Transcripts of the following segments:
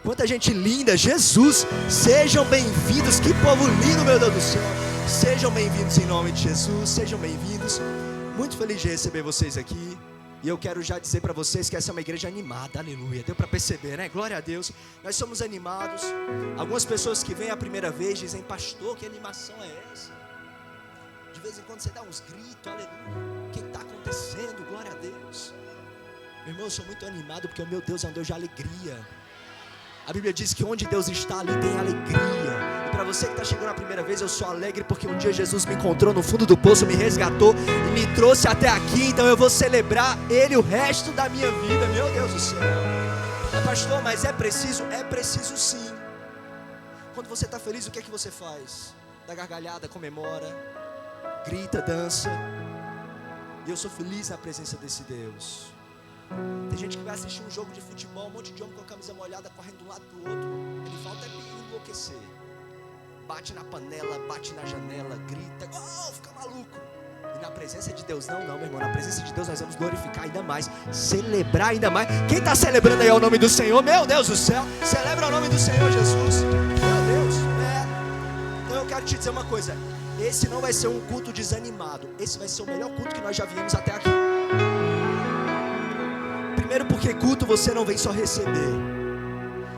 Quanta gente linda, Jesus, sejam bem-vindos, que povo lindo, meu Deus do céu. Sejam bem-vindos em nome de Jesus, sejam bem-vindos. Muito feliz de receber vocês aqui. E eu quero já dizer para vocês que essa é uma igreja animada, aleluia. Deu para perceber, né? Glória a Deus. Nós somos animados. Algumas pessoas que vêm a primeira vez dizem: pastor, que animação é essa? De vez em quando você dá uns gritos, aleluia. O que está acontecendo? Glória a Deus. Meu irmão, eu sou muito animado porque o meu Deus é um Deus de alegria. A Bíblia diz que onde Deus está, ali tem alegria. E para você que está chegando a primeira vez, eu sou alegre porque um dia Jesus me encontrou no fundo do poço, me resgatou e me trouxe até aqui. Então eu vou celebrar Ele o resto da minha vida. Meu Deus do céu. Pastor, mas é preciso? É preciso sim. Quando você está feliz, o que é que você faz? Dá gargalhada, comemora, grita, dança. E eu sou feliz na presença desse Deus. Tem gente que vai assistir um jogo de futebol, um monte de homem com a camisa molhada correndo de um lado para o outro. Ele falta é enlouquecer. Bate na panela, bate na janela, grita, fica maluco. E na presença de Deus, não, meu irmão. Na presença de Deus nós vamos glorificar ainda mais, celebrar ainda mais. Quem está celebrando aí é o nome do Senhor? Meu Deus do céu, celebra o nome do Senhor Jesus. Meu Deus, Então eu quero te dizer uma coisa. Esse não vai ser um culto desanimado. Esse vai ser o melhor culto que nós já viemos até aqui. Primeiro porque culto você não vem só receber.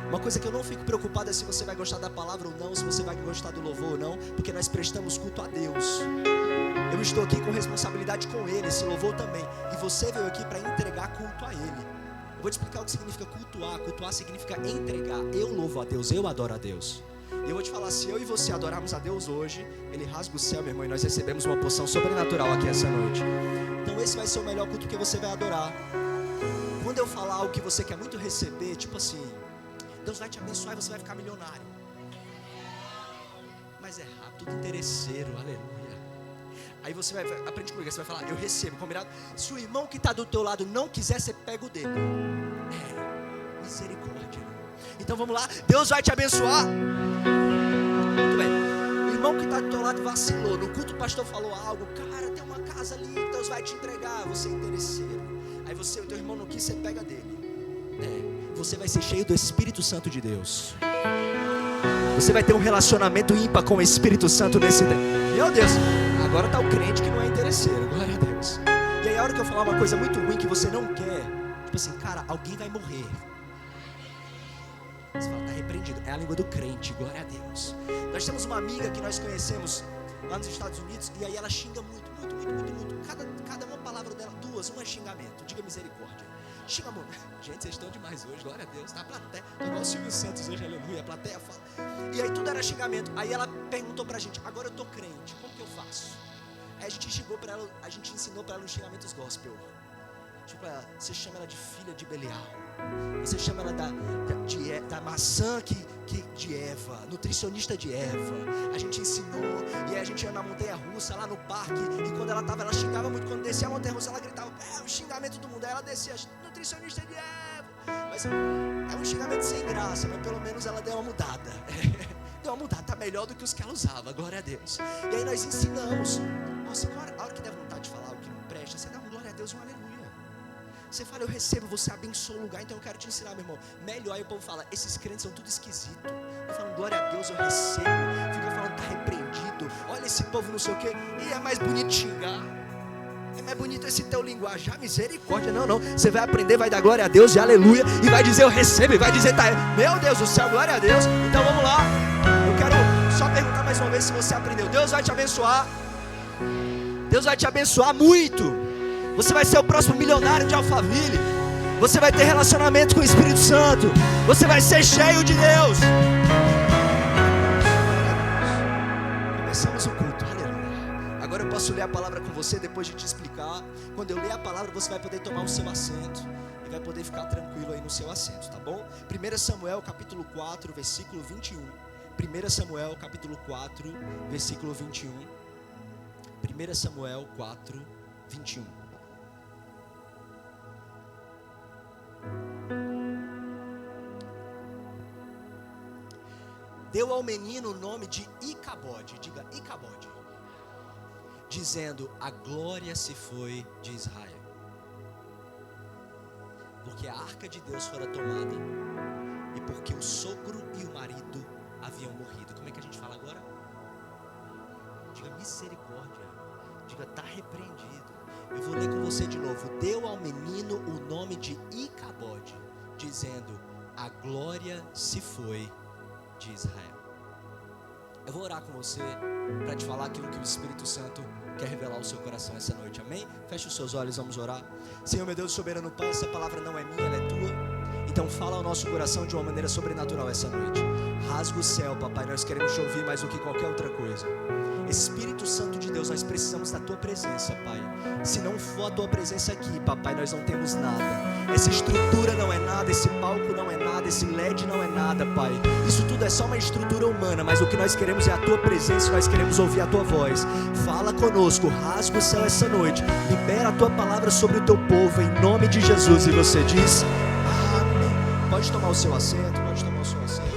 Uma coisa que eu não fico preocupado é se você vai gostar da palavra ou não, se você vai gostar do louvor ou não, porque nós prestamos culto a Deus. Eu estou aqui com responsabilidade com Ele, esse louvor também. E você veio aqui para entregar culto a Ele. Eu vou te explicar o que significa cultuar. Cultuar significa entregar. Eu louvo a Deus, eu adoro a Deus. E eu vou te falar, se eu e você adorarmos a Deus hoje, Ele rasga o céu, meu irmão, e nós recebemos uma porção sobrenatural aqui essa noite. Então esse vai ser o melhor culto que você vai adorar. Quando eu falar algo que você quer muito receber, tipo assim, Deus vai te abençoar e você vai ficar milionário. Mas é rápido, tudo interesseiro, aleluia. Aí você vai, aprende comigo, você vai falar, eu recebo, combinado? Se o irmão que está do teu lado não quiser, você pega o dele. Misericórdia. Então vamos lá, Deus vai te abençoar. Muito bem. O irmão que está do teu lado vacilou. No culto o pastor falou algo, cara, tem uma casa ali, Deus vai te entregar. Você é interesseiro. Aí você, o teu irmão não quis, você pega dele. Você vai ser cheio do Espírito Santo de Deus. Você vai ter um relacionamento ímpar com o Espírito Santo nesse tempo. Meu Deus, agora está o crente que não é interesseiro. Glória a Deus. E aí a hora que eu falar uma coisa muito ruim que você não quer, tipo assim, cara, alguém vai morrer. Você fala, está repreendido. É a língua do crente, glória a Deus. Nós temos uma amiga que nós conhecemos lá nos Estados Unidos, e aí ela xinga muito. Cada uma palavra dela, duas, um é xingamento. Diga misericórdia. Xinga muito. Gente, vocês estão demais hoje, glória a Deus. Tá a plateia, tô igual o Silvio Santos hoje, aleluia. A plateia fala. E aí tudo era xingamento. Aí ela perguntou pra gente, agora eu tô crente, como que eu faço? Aí a gente chegou pra ela, a gente ensinou pra ela os xingamentos gospel. Tipo, você chama ela de filha de Belial. Você chama ela da maçã de Eva, nutricionista de Eva. A gente ensinou, e aí a gente ia na montanha russa, lá no parque. E quando ela tava, ela xingava muito. Quando descia a montanha russa, ela gritava, o xingamento do mundo. Aí ela descia, nutricionista de Eva. Mas é um xingamento sem graça, mas pelo menos ela deu uma mudada. Deu uma mudada, tá melhor do que os que ela usava, glória a Deus. E aí nós ensinamos. Nossa, a hora que der vontade de falar o que não presta, você dá um glória a Deus e um aleluia. Você fala, eu recebo, você abençoa o lugar, então eu quero te ensinar, meu irmão. Melhor, aí o povo fala, esses crentes são tudo esquisito. Eu falo, glória a Deus, eu recebo. Fica falando, tá repreendido. Olha esse povo, não sei o quê. E é mais bonito xingar. É mais bonito esse teu linguajar, misericórdia. Não. Você vai aprender, vai dar glória a Deus e aleluia. E vai dizer, eu recebo. E vai dizer, tá, meu Deus do céu, glória a Deus. Então vamos lá. Eu quero só perguntar mais uma vez se você aprendeu. Deus vai te abençoar. Deus vai te abençoar muito. Você vai ser o próximo milionário de Alphaville. Você vai ter relacionamento com o Espírito Santo. Você vai ser cheio de Deus. Começamos o culto, aleluia. Agora eu posso ler a palavra com você depois de te explicar. Quando eu ler a palavra você vai poder tomar o seu assento e vai poder ficar tranquilo aí no seu assento, tá bom? 1 Samuel capítulo 4 versículo 21. 1 Samuel capítulo 4 versículo 21. 1 Samuel 4, 21. Deu ao menino o nome de Icabode, diga Icabode, dizendo, a glória se foi de Israel, porque a arca de Deus fora tomada e porque o sogro e o marido haviam morrido. Como é que a gente fala agora? Diga misericórdia. Diga está repreendido. Eu vou ler com você de novo. Deu ao menino o nome de Icabode, dizendo: a glória se foi de Israel. Eu vou orar com você para te falar aquilo que o Espírito Santo quer revelar ao seu coração essa noite, amém? Feche os seus olhos, vamos orar. Senhor, meu Deus soberano Pai, essa palavra não é minha, ela é tua. Então fala ao nosso coração de uma maneira sobrenatural essa noite. Rasga o céu, papai, nós queremos te ouvir mais do que qualquer outra coisa. Espírito Santo de Deus, nós precisamos da tua presença, Pai. Se não for a tua presença aqui, papai, nós não temos nada. Essa estrutura não é nada, esse palco não é nada, esse LED não é nada, Pai. Isso tudo é só uma estrutura humana, mas o que nós queremos é a tua presença, nós queremos ouvir a tua voz. Fala conosco, rasga o céu essa noite, libera a tua palavra sobre o teu povo, em nome de Jesus. E você diz amém. Pode tomar o seu assento, pode tomar o seu assento.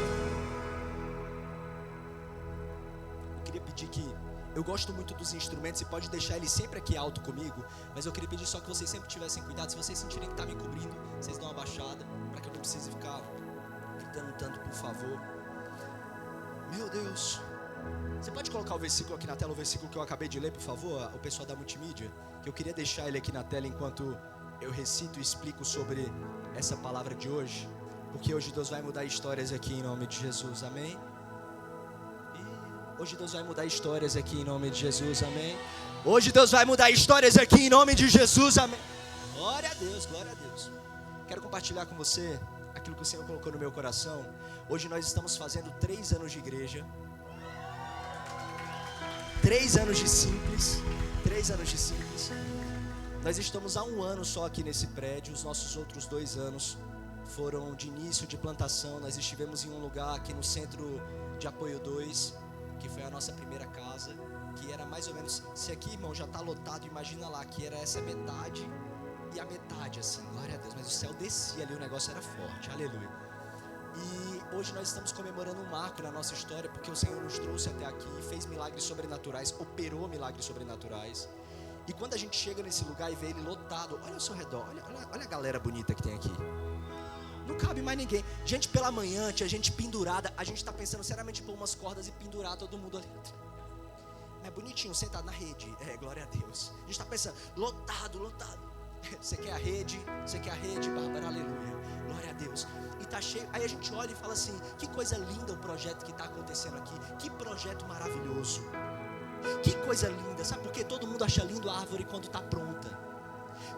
Eu gosto muito dos instrumentos e pode deixar ele sempre aqui alto comigo, mas eu queria pedir só que vocês sempre tivessem cuidado. Se vocês sentirem que está me cobrindo, vocês dão uma baixada, para que eu não precise ficar gritando tanto, por favor. Meu Deus. Você pode colocar o versículo aqui na tela, o versículo que eu acabei de ler, por favor, o pessoal da multimídia, que eu queria deixar ele aqui na tela enquanto eu recito e explico sobre essa palavra de hoje, porque hoje Deus vai mudar histórias aqui em nome de Jesus, amém? Hoje Deus vai mudar histórias aqui em nome de Jesus, amém? Hoje Deus vai mudar histórias aqui em nome de Jesus, amém? Glória a Deus, glória a Deus. Quero compartilhar com você aquilo que o Senhor colocou no meu coração. Hoje nós estamos fazendo 3 anos de igreja. 3 anos de simples. 3 anos de simples. Nós estamos há 1 ano só aqui nesse prédio. Os nossos outros 2 anos foram de início de plantação. Nós estivemos em um lugar aqui no Centro de Apoio 2, que foi a nossa primeira casa, que era mais ou menos, se aqui, irmão, já está lotado, imagina lá, que era essa metade e a metade, assim, glória a Deus, mas o céu descia ali, o negócio era forte, aleluia. E hoje nós estamos comemorando um marco na nossa história, porque o Senhor nos trouxe até aqui, fez milagres sobrenaturais, operou milagres sobrenaturais. E quando a gente chega nesse lugar e vê ele lotado, olha ao seu redor, olha a galera bonita que tem aqui. Não cabe mais ninguém. Gente pela manhã, tinha gente pendurada. A gente está pensando seriamente em pôr umas cordas e pendurar todo mundo ali. É bonitinho, sentado na rede. Glória a Deus. A gente está pensando, lotado. Você quer a rede? Você quer a rede, Bárbara? Aleluia. Glória a Deus. E tá cheio. Aí a gente olha e fala assim: que coisa linda o projeto que está acontecendo aqui. Que projeto maravilhoso. Que coisa linda. Sabe por quê? Todo mundo acha lindo a árvore quando está pronta.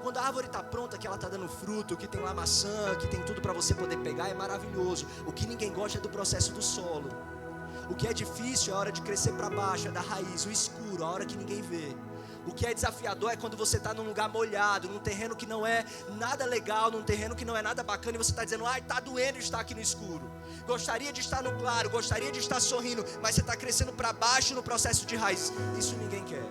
Quando a árvore está pronta, que ela está dando fruto, que tem lá maçã, que tem tudo para você poder pegar, é maravilhoso. O que ninguém gosta é do processo do solo. O que é difícil é a hora de crescer para baixo, é da raiz, o escuro, a hora que ninguém vê. O que é desafiador é quando você está num lugar molhado, num terreno que não é nada legal, num terreno que não é nada bacana, e você está dizendo: ai, está doendo estar aqui no escuro. Gostaria de estar no claro, gostaria de estar sorrindo, mas você está crescendo para baixo no processo de raiz. Isso ninguém quer.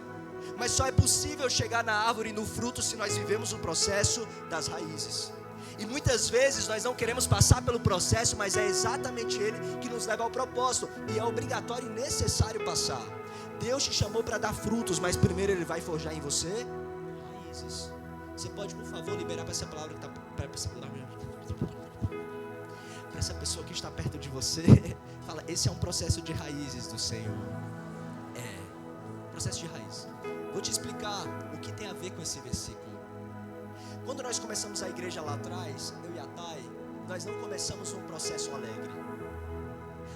Mas só é possível chegar na árvore e no fruto se nós vivemos o processo das raízes. E muitas vezes nós não queremos passar pelo processo, mas é exatamente ele que nos leva ao propósito. E é obrigatório e necessário passar. Deus te chamou para dar frutos, mas primeiro Ele vai forjar em você raízes. Você pode, por favor, liberar para essa palavra que está para essa pessoa que está perto de você? Fala: esse é um processo de raízes do Senhor. Processo de raiz. Vou te explicar o que tem a ver com esse versículo. Quando nós começamos a igreja lá atrás, eu e a Thay, nós não começamos um processo alegre.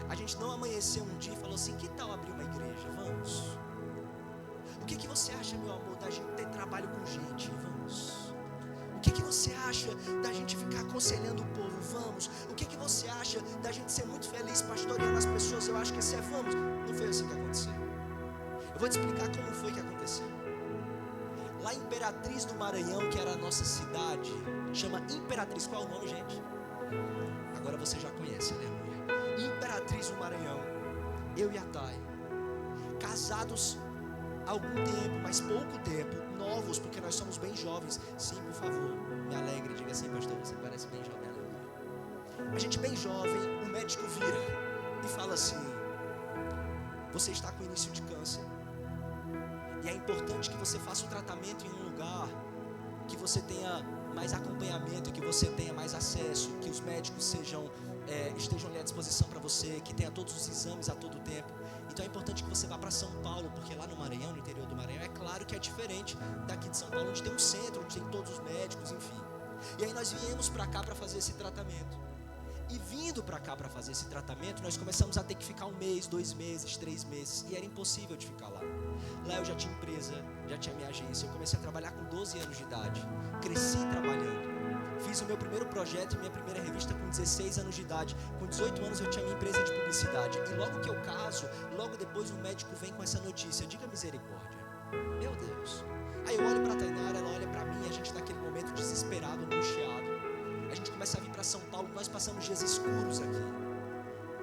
A gente não amanheceu um dia e falou assim: que tal abrir uma igreja? Vamos. O que você acha, meu amor, da gente ter trabalho com gente? Vamos. O que você acha da gente ficar aconselhando o povo? Vamos. O que você acha da gente ser muito feliz pastoreando as pessoas? Eu acho que é vamos. Não foi assim que aconteceu. Eu vou te explicar como foi que aconteceu. Lá em Imperatriz do Maranhão, que era a nossa cidade, chama Imperatriz. Qual é o nome, gente? Agora você já conhece, aleluia. Imperatriz do Maranhão, eu e a Thay, casados há algum tempo, mas pouco tempo, novos, porque nós somos bem jovens. Sim, por favor, me alegre, diga assim: pastor, você parece bem jovem, aleluia. A gente bem jovem, o médico vira e fala assim: você está com início de câncer. E é importante que você faça o tratamento em um lugar que você tenha mais acompanhamento, que você tenha mais acesso, que os médicos sejam estejam ali à disposição para você, que tenha todos os exames a todo tempo. Então é importante que você vá para São Paulo, porque lá no Maranhão, no interior do Maranhão, é claro que é diferente daqui de São Paulo, onde tem um centro, onde tem todos os médicos, enfim. E aí nós viemos para cá para fazer esse tratamento. E vindo para cá para fazer esse tratamento, nós começamos a ter que ficar 1 mês, 2 meses, 3 meses, e era impossível de ficar lá. Lá eu já tinha empresa, já tinha minha agência, eu comecei a trabalhar com 12 anos de idade, cresci trabalhando. Fiz o meu primeiro projeto, minha primeira revista com 16 anos de idade. Com 18 anos eu tinha minha empresa de publicidade. E logo que eu caso, logo depois o médico vem com essa notícia. Diga misericórdia. Meu Deus. Aí eu olho para a Tainara, ela olha para mim, a gente naquele momento desesperado, angustiado. A gente começa a vir para São Paulo, nós passamos dias escuros aqui.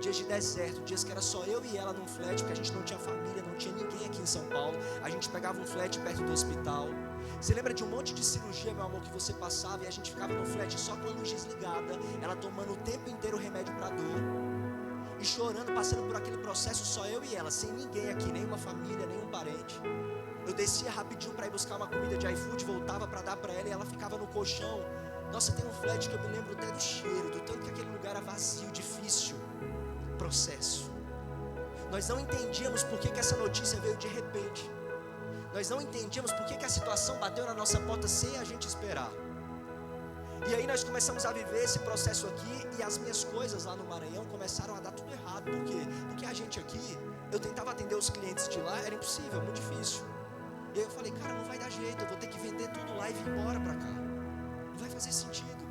Dias de deserto, dias que era só eu e ela num flat, porque a gente não tinha família, não tinha ninguém aqui em São Paulo. A gente pegava um flat perto do hospital. Você lembra de um monte de cirurgia, meu amor, que você passava e a gente ficava no flat só com a luz desligada, ela tomando o tempo inteiro remédio para dor e chorando, passando por aquele processo só eu e ela, sem ninguém aqui, nenhuma família, nenhum parente. Eu descia rapidinho para ir buscar uma comida de iFood, voltava para dar para ela e ela ficava no colchão. Nossa, tem um flat que eu me lembro até do cheiro, do tanto que aquele lugar era vazio, difícil. Processo. Nós não entendíamos por que essa notícia veio de repente. Nós não entendíamos por que a situação bateu na nossa porta sem a gente esperar. E aí nós começamos a viver esse processo aqui, e as minhas coisas lá no Maranhão começaram a dar tudo errado. Por quê? Porque a gente aqui, eu tentava atender os clientes de lá, era impossível, muito difícil. E aí eu falei, cara, não vai dar jeito, eu vou ter que vender tudo lá e vir embora pra cá. Não vai fazer sentido.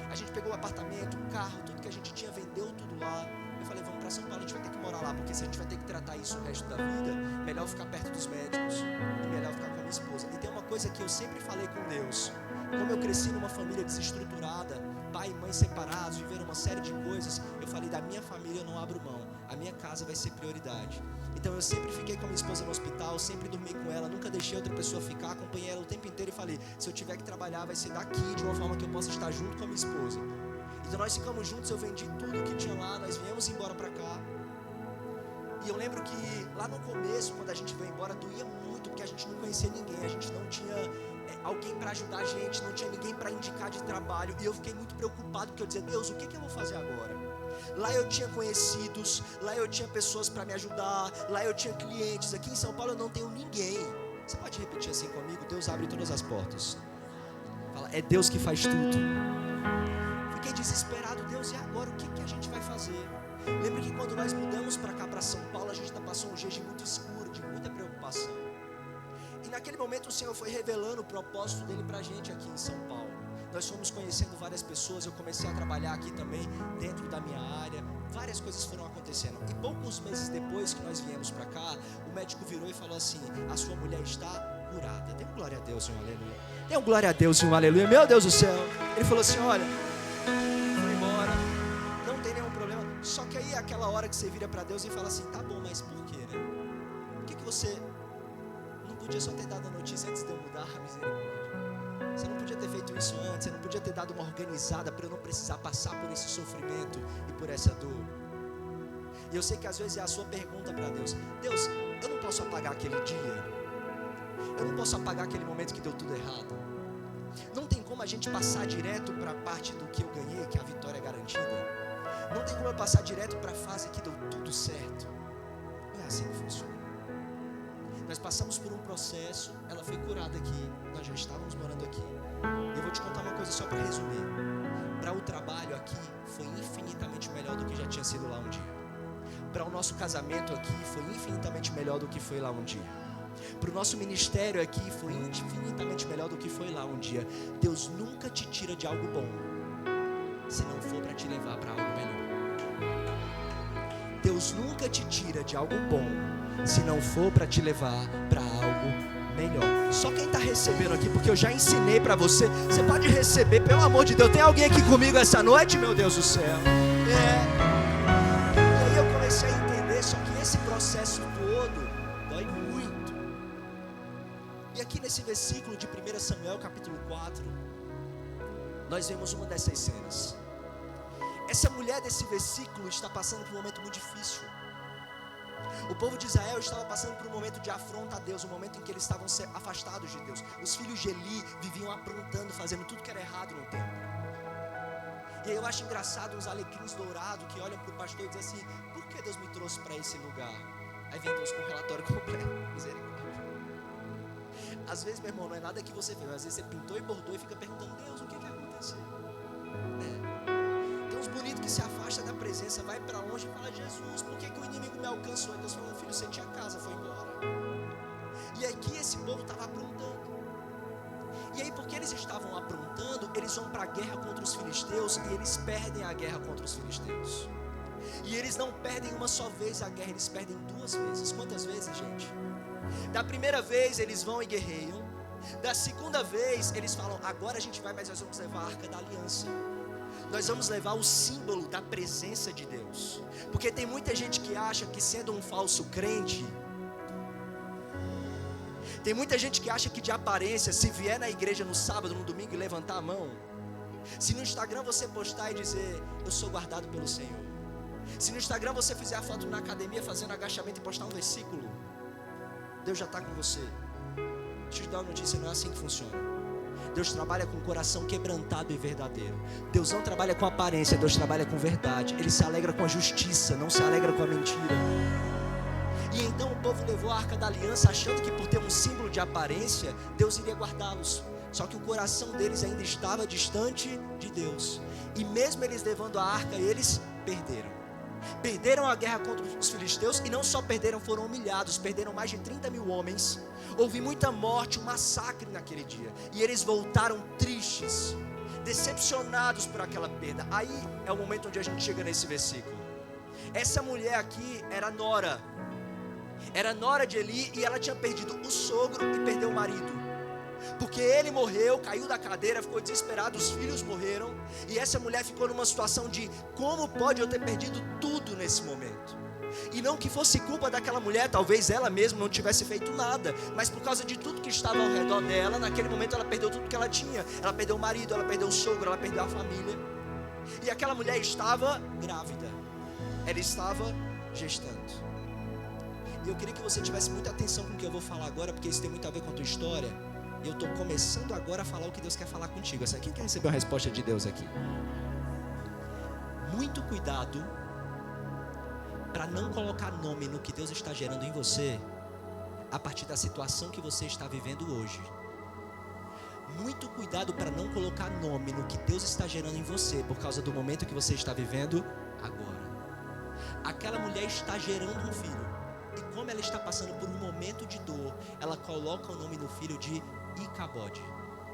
A gente pegou o apartamento, o carro, tudo que a gente tinha, vendeu tudo lá. Eu falei, vamos para São Paulo, a gente vai ter que morar lá, porque se a gente vai ter que tratar isso o resto da vida, melhor ficar perto dos médicos e melhor ficar com a minha esposa. E tem uma coisa que eu sempre falei com Deus: como eu cresci numa família desestruturada, pai e mãe separados, viveram uma série de coisas, eu falei, da minha família eu não abro mão, a minha casa vai ser prioridade. Então eu sempre fiquei com a minha esposa no hospital, sempre dormi com ela, nunca deixei outra pessoa ficar, acompanhei ela o tempo inteiro e falei, se eu tiver que trabalhar vai ser daqui, de uma forma que eu possa estar junto com a minha esposa. Então nós ficamos juntos, eu vendi tudo que tinha lá, nós viemos embora pra cá. E eu lembro que lá no começo, quando a gente veio embora, doía muito, porque a gente não conhecia ninguém, a gente não tinha alguém para ajudar a gente, não tinha ninguém para indicar de trabalho. E eu fiquei muito preocupado, porque eu dizia, Deus, o que eu vou fazer agora? Lá eu tinha conhecidos, lá eu tinha pessoas para me ajudar, lá eu tinha clientes. Aqui em São Paulo eu não tenho ninguém. Você pode repetir assim comigo? Deus abre todas as portas. Fala, é Deus que faz tudo. Fiquei desesperado, Deus, e agora o que a gente vai fazer? Lembra que quando nós mudamos para cá, para São Paulo, a gente passou um dia muito escuro, de muita preocupação. E naquele momento o Senhor foi revelando o propósito dele para a gente aqui em São Paulo. Nós fomos conhecendo várias pessoas, eu comecei a trabalhar aqui também, dentro da minha área. Várias coisas foram acontecendo. E poucos meses depois que nós viemos para cá, o médico virou e falou assim, a sua mulher está curada. Dê um glória a Deus e um aleluia. Dê um glória a Deus e um aleluia. Meu Deus do céu. Ele falou assim, olha, foi embora, não tem nenhum problema. Só que aí é aquela hora que você vira para Deus e fala assim, tá bom, mas por quê, né? Por que você não podia só ter dado a notícia antes de eu mudar? Misericórdia. Você não podia ter feito isso antes, você não podia ter dado uma organizada para eu não precisar passar por esse sofrimento e por essa dor. E eu sei que às vezes é a sua pergunta para Deus. Deus, eu não posso apagar aquele dia. Eu não posso apagar aquele momento que deu tudo errado. Não tem como a gente passar direto para a parte do que eu ganhei, que a vitória é garantida. Não tem como eu passar direto para a fase que deu tudo certo. Não é assim que funciona. Nós passamos por um processo, ela foi curada aqui, nós já estávamos morando aqui. Eu vou te contar uma coisa só para resumir. Para o trabalho aqui foi infinitamente melhor do que já tinha sido lá um dia. Para o nosso casamento aqui foi infinitamente melhor do que foi lá um dia. Para o nosso ministério aqui foi infinitamente melhor do que foi lá um dia. Deus nunca te tira de algo bom, se não for para te levar para algo melhor. Deus nunca te tira de algo bom, se não for para te levar para algo melhor. Só quem está recebendo aqui, porque eu já ensinei para você. Você pode receber, pelo amor de Deus. Tem alguém aqui comigo essa noite, meu Deus do céu? E aí eu comecei a entender, só que esse processo todo dói muito. E aqui nesse versículo de 1 Samuel capítulo 4, nós vemos uma dessas cenas. Essa mulher desse versículo está passando por um momento muito difícil. O povo de Israel estava passando por um momento de afronta a Deus, um momento em que eles estavam afastados de Deus. Os filhos de Eli viviam aprontando, fazendo tudo que era errado no templo. E aí eu acho engraçado uns alecrins dourados que olham para o pastor e dizem assim: por que Deus me trouxe para esse lugar? Aí vem Deus com o relatório completo. Misericórdia. Às vezes, meu irmão, não é nada que você fez, às vezes você pintou e bordou e fica perguntando: Deus, o que aconteceu? Tem uns bonitos que se afastam da presença, vai para longe e fala: Jesus, por que o inimigo me alcançou? E Deus fala: filho, você tinha casa, foi embora. E aqui esse povo estava aprontando. E aí, porque eles estavam aprontando, eles vão para a guerra contra os filisteus e eles perdem a guerra contra os filisteus. E eles não perdem uma só vez a guerra, eles perdem 2 vezes. Quantas vezes, gente? Da primeira vez eles vão e guerreiam. Da segunda vez eles falam: agora a gente vai, mas nós vamos levar a Arca da Aliança. Nós vamos levar o símbolo da presença de Deus. Porque tem muita gente que acha que, sendo um falso crente, tem muita gente que acha que de aparência, se vier na igreja no sábado, no domingo e levantar a mão, se no Instagram você postar e dizer: eu sou guardado pelo Senhor, se no Instagram você fizer a foto na academia fazendo agachamento e postar um versículo, Deus já está com você. Deixa eu te dar uma notícia: não é assim que funciona. Deus trabalha com o coração quebrantado e verdadeiro. Deus não trabalha com aparência, Deus trabalha com verdade. Ele se alegra com a justiça, não se alegra com a mentira. E então o povo levou a Arca da Aliança achando que, por ter um símbolo de aparência, Deus iria guardá-los. Só que o coração deles ainda estava distante de Deus. E mesmo eles levando a arca, eles perderam a guerra contra os filisteus. E não só perderam, foram humilhados. Perderam mais de 30 mil homens. Houve muita morte, um massacre naquele dia. E eles voltaram tristes, decepcionados por aquela perda. Aí é o momento onde a gente chega nesse versículo. Essa mulher aqui era nora de Eli, e ela tinha perdido o sogro e perdeu o marido. Porque ele morreu, caiu da cadeira, ficou desesperado, os filhos morreram. E essa mulher ficou numa situação de: como pode eu ter perdido tudo nesse momento? E não que fosse culpa daquela mulher, talvez ela mesma não tivesse feito nada, mas por causa de tudo que estava ao redor dela, naquele momento ela perdeu tudo que ela tinha. Ela perdeu o marido, ela perdeu o sogro, ela perdeu a família. E aquela mulher estava grávida, ela estava gestando. E eu queria que você tivesse muita atenção com o que eu vou falar agora, porque isso tem muito a ver com a tua história. E eu estou começando agora a falar o que Deus quer falar contigo. Quem quer receber uma resposta de Deus aqui? Muito cuidado para não colocar nome no que Deus está gerando em você a partir da situação que você está vivendo hoje. Muito cuidado para não colocar nome no que Deus está gerando em você por causa do momento que você está vivendo agora. Aquela mulher está gerando um filho. E como ela está passando por um momento de dor, ela coloca o nome no filho de Icabode,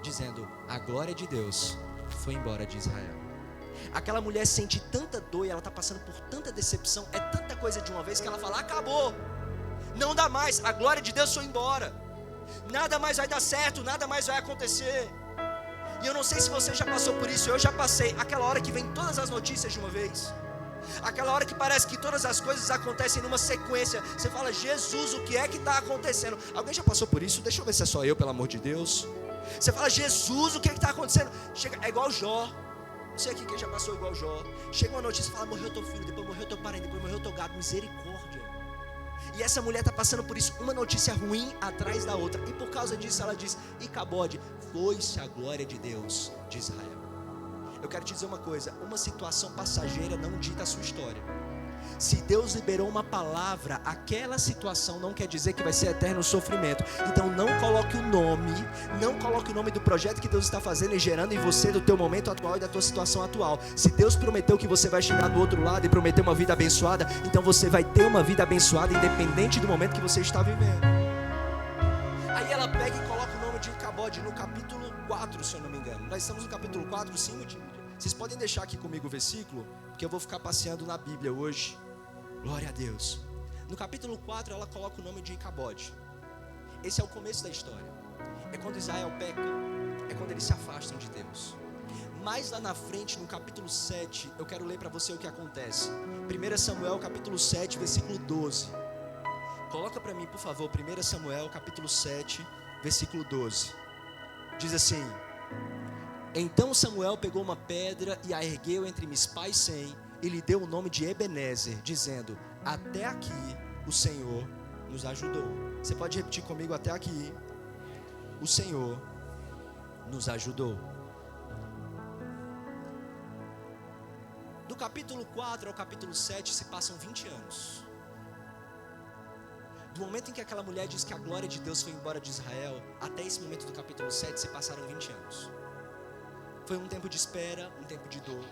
dizendo: a glória de Deus foi embora de Israel. Aquela mulher sente tanta dor e ela está passando por tanta decepção, é tanta coisa de uma vez, que ela fala: acabou, não dá mais, a glória de Deus foi embora, nada mais vai dar certo, nada mais vai acontecer. E eu não sei se você já passou por isso, eu já passei. Aquela hora que vem todas as notícias de uma vez, aquela hora que parece que todas as coisas acontecem numa sequência. Você fala: Jesus, o que é que está acontecendo? Alguém já passou por isso? Deixa eu ver se é só eu, pelo amor de Deus. Você fala: Jesus, o que é que está acontecendo? Chega, é igual Jó. Não sei aqui quem já passou igual Jó. Chega uma notícia e fala: morreu teu filho, depois morreu teu parente, depois morreu teu gado. Misericórdia. E essa mulher está passando por isso, uma notícia ruim atrás da outra. E por causa disso ela diz: Icabode, foi-se a glória de Deus de Israel. Eu quero te dizer uma coisa: uma situação passageira não dita a sua história. Se Deus liberou uma palavra, aquela situação não quer dizer que vai ser eterno o sofrimento. Então não coloque o nome do projeto que Deus está fazendo e gerando em você, do teu momento atual e da tua situação atual. Se Deus prometeu que você vai chegar do outro lado e prometeu uma vida abençoada, então você vai ter uma vida abençoada independente do momento que você está vivendo. Aí ela pega e coloca o nome de Icabode no capítulo 4, se eu não me engano. Nós estamos no capítulo 4, sim, vocês podem deixar aqui comigo o versículo, porque eu vou ficar passeando na Bíblia hoje. Glória a Deus. No capítulo 4 ela coloca o nome de Icabode. Esse é o começo da história. É quando Israel peca, é quando eles se afastam de Deus. Mais lá na frente, no capítulo 7, eu quero ler para você o que acontece. 1 Samuel capítulo 7, versículo 12. Coloca para mim, por favor, 1 Samuel capítulo 7, versículo 12. Diz assim: então Samuel pegou uma pedra e a ergueu entre Mispa e Sem, e lhe deu o nome de Ebenezer, dizendo: até aqui o Senhor nos ajudou. Você pode repetir comigo: até aqui o Senhor nos ajudou. Do capítulo 4 ao capítulo 7 se passam 20 anos. Do momento em que aquela mulher diz que a glória de Deus foi embora de Israel, até esse momento do capítulo 7 se passaram 20 anos. Foi um tempo de espera, um tempo de dor.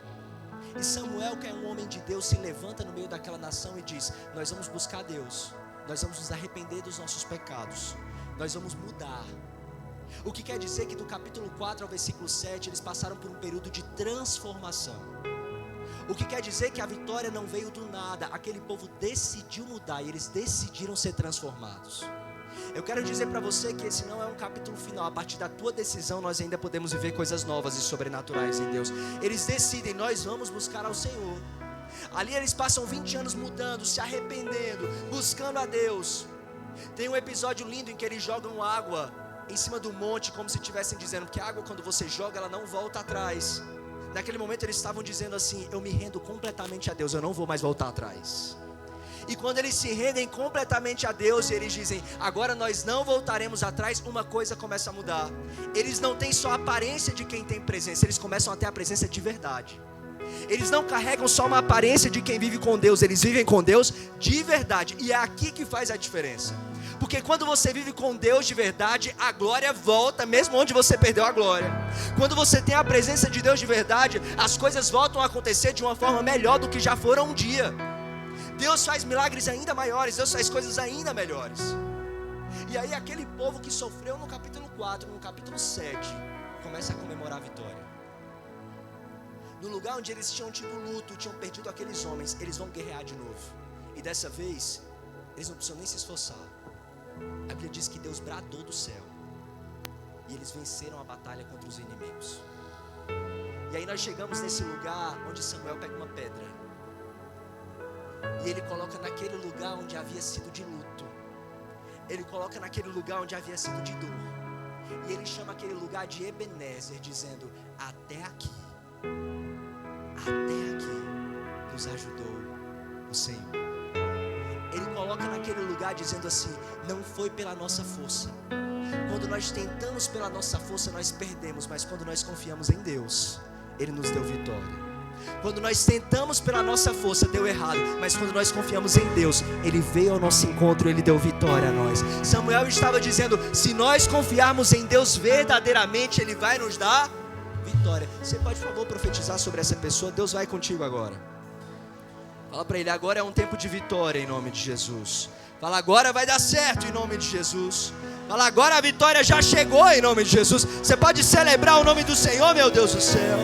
E Samuel, que é um homem de Deus, se levanta no meio daquela nação e diz: nós vamos buscar Deus, nós vamos nos arrepender dos nossos pecados, nós vamos mudar. O que quer dizer que do capítulo 4 ao versículo 7 eles passaram por um período de transformação. O que quer dizer que a vitória não veio do nada. Aquele povo decidiu mudar e eles decidiram ser transformados. Eu quero dizer para você que esse não é um capítulo final. A partir da tua decisão nós ainda podemos viver coisas novas e sobrenaturais em Deus. Eles decidem, nós vamos buscar ao Senhor. Ali eles passam 20 anos mudando, se arrependendo, buscando a Deus. Tem um episódio lindo em que eles jogam água em cima do monte, como se estivessem dizendo, porque a água, quando você joga, ela não volta atrás. Naquele momento eles estavam dizendo assim: eu me rendo completamente a Deus, eu não vou mais voltar atrás. E quando eles se rendem completamente a Deus, eles dizem: agora nós não voltaremos atrás. Uma coisa começa a mudar. Eles não têm só a aparência de quem tem presença, eles começam a ter a presença de verdade. Eles não carregam só uma aparência de quem vive com Deus, eles vivem com Deus de verdade. E é aqui que faz a diferença. Porque quando você vive com Deus de verdade, a glória volta, mesmo onde você perdeu a glória. Quando você tem a presença de Deus de verdade, as coisas voltam a acontecer de uma forma melhor do que já foram um dia. Deus faz milagres ainda maiores, Deus faz coisas ainda melhores. E aí aquele povo que sofreu no capítulo 4, no capítulo 7, começa a comemorar a vitória. No lugar onde eles tinham tido luto, tinham perdido aqueles homens, eles vão guerrear de novo. E dessa vez, eles não precisam nem se esforçar. A Bíblia diz que Deus bradou do céu e eles venceram a batalha contra os inimigos. E aí nós chegamos nesse lugar onde Samuel pega uma pedra e ele coloca naquele lugar onde havia sido de luto. Ele coloca naquele lugar onde havia sido de dor. E ele chama aquele lugar de Ebenezer, dizendo: até aqui nos ajudou o Senhor. Ele coloca naquele lugar dizendo assim: não foi pela nossa força. Quando nós tentamos pela nossa força, nós perdemos. Mas quando nós confiamos em Deus, Ele nos deu vitória. Quando nós tentamos pela nossa força, deu errado. Mas quando nós confiamos em Deus, Ele veio ao nosso encontro, Ele deu vitória a nós. Samuel estava dizendo: se nós confiarmos em Deus verdadeiramente, Ele vai nos dar vitória. Você pode, por favor, profetizar sobre essa pessoa? Deus vai contigo agora. Fala para ele: agora é um tempo de vitória em nome de Jesus. Fala: agora vai dar certo em nome de Jesus. Fala: agora a vitória já chegou em nome de Jesus. Você pode celebrar o nome do Senhor, meu Deus do céu.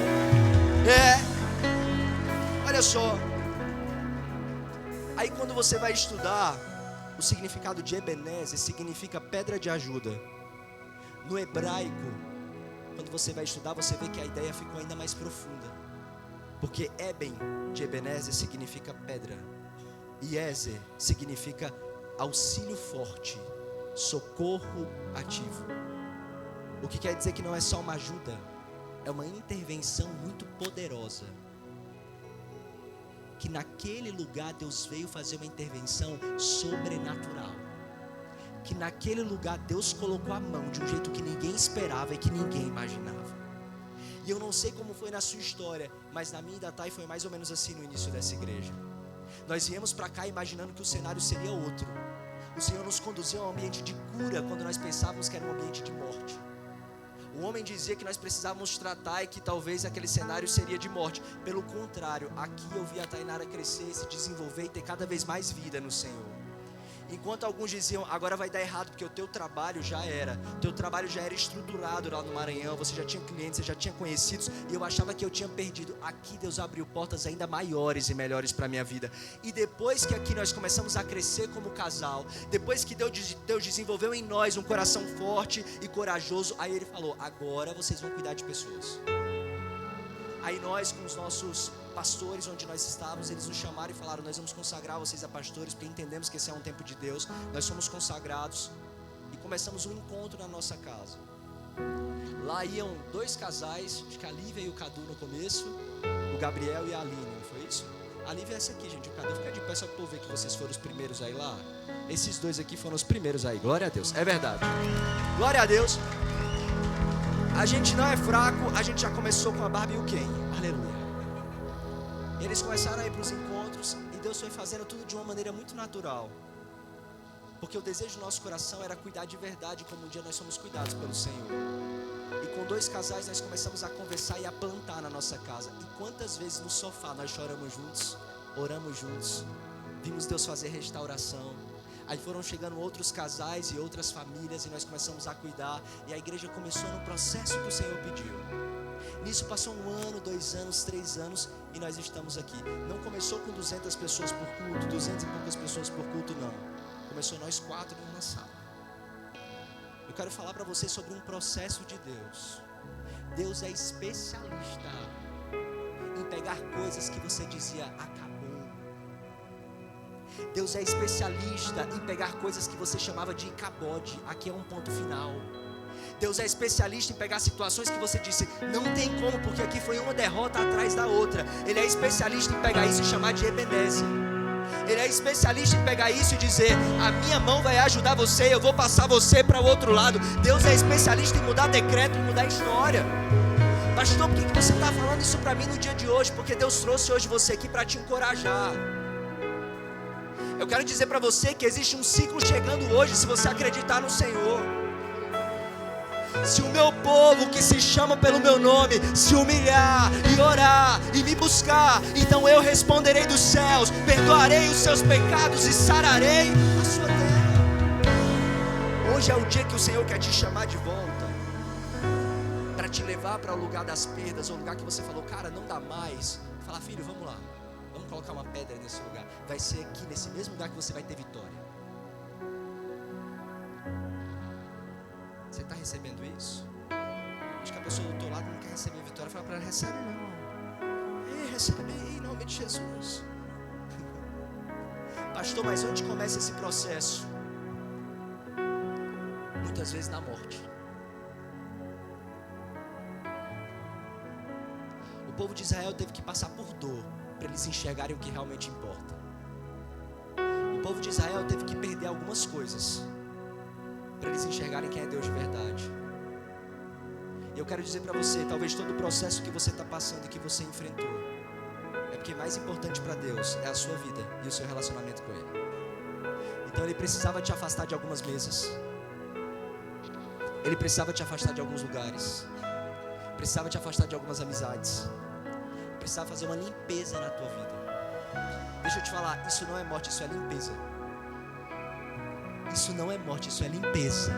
Olha só. Aí quando você vai estudar o significado de Ebenezer, significa pedra de ajuda. No hebraico, quando você vai estudar, você vê que a ideia ficou ainda mais profunda. Porque Eben de Ebenezer significa pedra, e Ezer significa auxílio forte, socorro ativo. O que quer dizer que não é só uma ajuda, é uma intervenção muito poderosa. Que naquele lugar Deus veio fazer uma intervenção sobrenatural. Que naquele lugar Deus colocou a mão de um jeito que ninguém esperava e que ninguém imaginava. E eu não sei como foi na sua história, mas na minha e da Thay foi mais ou menos assim no início dessa igreja. Nós viemos para cá imaginando que o cenário seria outro. O Senhor nos conduziu a um ambiente de cura quando nós pensávamos que era um ambiente de morte. O homem dizia que nós precisávamos tratar e que talvez aquele cenário seria de morte. Pelo contrário, aqui eu vi a Tainara crescer, se desenvolver e ter cada vez mais vida no Senhor. Enquanto alguns diziam: agora vai dar errado porque o teu trabalho já era estruturado lá no Maranhão, você já tinha clientes, você já tinha conhecidos, e eu achava que eu tinha perdido. Aqui Deus abriu portas ainda maiores e melhores para a minha vida. E depois que aqui nós começamos a crescer como casal, depois que Deus desenvolveu em nós um coração forte e corajoso, aí Ele falou: agora vocês vão cuidar de pessoas. Aí nós, com os nossos pastores onde nós estávamos, eles nos chamaram e falaram: nós vamos consagrar vocês a pastores, porque entendemos que esse é um tempo de Deus. Nós somos consagrados e começamos um encontro na nossa casa. Lá iam 2 casais, acho que a Lívia e o Cadu no começo, o Gabriel e a Aline, não foi isso? A Lívia é essa aqui, gente. O Cadu fica de pé só para o povo ver que vocês foram os primeiros aí lá. Esses 2 aqui foram os primeiros aí, glória a Deus, é verdade. Glória a Deus. A gente não é fraco, a gente já começou com a Barbie e o Ken, aleluia. Eles começaram a ir para os encontros e Deus foi fazendo tudo de uma maneira muito natural. Porque o desejo do nosso coração era cuidar de verdade, como um dia nós somos cuidados pelo Senhor. E com 2 casais nós começamos a conversar e a plantar na nossa casa. E quantas vezes no sofá nós choramos juntos, oramos juntos, vimos Deus fazer restauração. Aí foram chegando outros casais e outras famílias e nós começamos a cuidar. E a igreja começou no processo que o Senhor pediu. Nisso passou 1 ano, 2 anos, 3 anos e nós estamos aqui. Não começou com 200 pessoas por culto, 200 e poucas pessoas por culto, não. Começou nós 4 numa sala. Eu quero falar para você sobre um processo de Deus. Deus é especialista em pegar coisas que você dizia acabou. Deus é especialista em pegar coisas que você chamava de cabode. Aqui é um ponto final. Deus é especialista em pegar situações que você disse não tem como, porque aqui foi uma derrota atrás da outra. Ele é especialista em pegar isso e chamar de Ebenezer. Ele é especialista em pegar isso e dizer a minha mão vai ajudar você, eu vou passar você para o outro lado. Deus é especialista em mudar decreto, em mudar história. Pastor, por que você está falando isso para mim no dia de hoje? Porque Deus trouxe hoje você aqui para te encorajar. Eu quero dizer para você que existe um ciclo chegando hoje, se você acreditar no Senhor. Se o meu povo que se chama pelo meu nome se humilhar e orar e me buscar, então eu responderei dos céus, perdoarei os seus pecados e sararei a sua terra. Hoje é o dia que o Senhor quer te chamar de volta, para te levar para o lugar das perdas, ou lugar que você falou, cara, não dá mais. Fala, filho, vamos lá, vamos colocar uma pedra nesse lugar. Vai ser aqui nesse mesmo lugar que você vai ter vitória. Você está recebendo isso? Acho que a pessoa do teu lado não quer receber vitória. Fala para ela, recebe não. Ei, recebe em nome de Jesus. Pastor, mas onde começa esse processo? Muitas vezes na morte. O povo de Israel teve que passar por dor para eles enxergarem o que realmente importa. O povo de Israel teve que perder algumas coisas para eles enxergarem quem é Deus de verdade. E eu quero dizer para você, talvez todo o processo que você está passando e que você enfrentou, é porque mais importante para Deus é a sua vida e o seu relacionamento com Ele. Então Ele precisava te afastar de algumas mesas, Ele precisava te afastar de alguns lugares, precisava te afastar de algumas amizades, precisava fazer uma limpeza na tua vida. Deixa eu te falar, isso não é morte, isso é limpeza. Isso não é morte, isso é limpeza.